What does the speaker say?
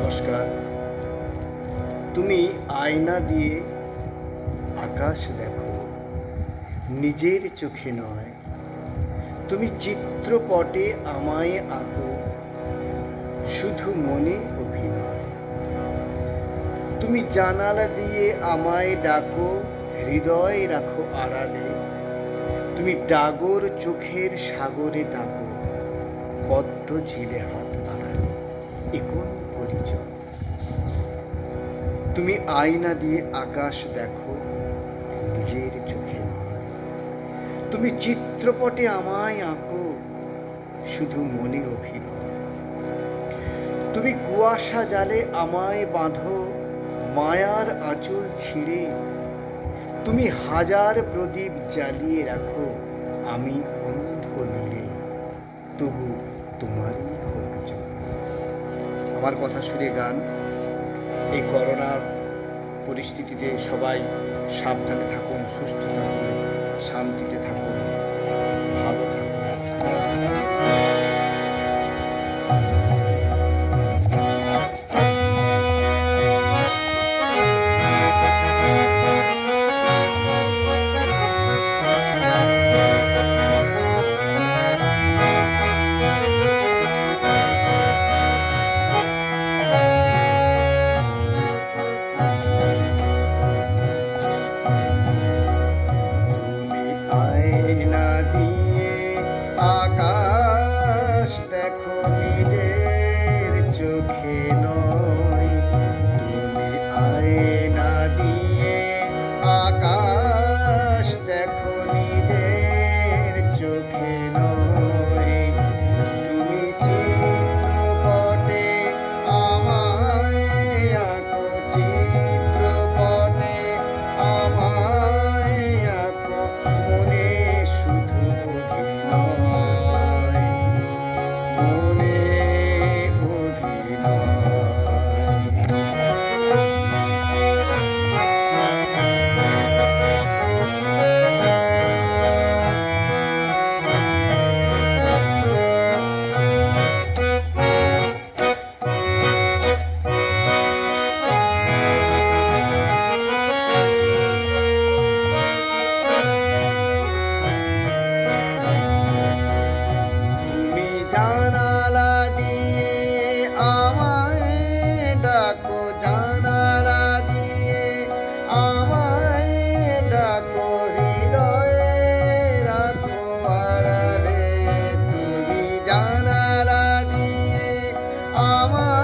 নমস্কার। তুমি আয়না দিয়ে আকাশ দেখো, নিজের চোখে নয়। তুমি চিত্রপটে আমায় আঁকো, শুধু মনে অভিনয়। তুমি জানালা দিয়ে আমায় ডাকো, হৃদয় রাখো আড়ালে। তুমি ডাগর চোখের সাগরে ডাকো, পদ্ম ঝিলে হাত আড়ালে। এ কোন পরিচয়? তুমি আয়না দিয়ে আকাশ দেখো, নিজের চোখে নয়। তুমি চিত্রপটে আমায় আঁকো, শুধু মনে অভিনয়। তুমি কুয়াশা জালে আমায় বাঁধো, মায়ার আঁচল ছিঁড়ে। তুমি হাজার প্রদীপ জ্বালিয়ে রাখো, আমি অন্ধ নীলে, তবু তোমারই হোক জয়। আমার কথা শুনে গান। এই করোনার পরিস্থিতিতে সবাই সাবধানে থাকুন, সুস্থ থাকুন, শান্তিতে থাকুন, ভালো থাকুন। আয়না দিয়ে আকাশ দেখো, নিজের চোখে নয়। তুমি আয়না দিয়ে আকাশ দেখো, নিজের চোখে নয়। তুমি চিত্রপটে আমায় আঁকো, চিত্রপটে আমায় আঁকো, মনে শুধু অভিনয়, মনে অভিনয়। তুমি জানালা দিয়ে আমায় ডাকো, জানালা দিয়ে আমায় ডাকো, হৃদয়ে রাখো আড়ালে। তুমি জানালা দিয়ে আমায়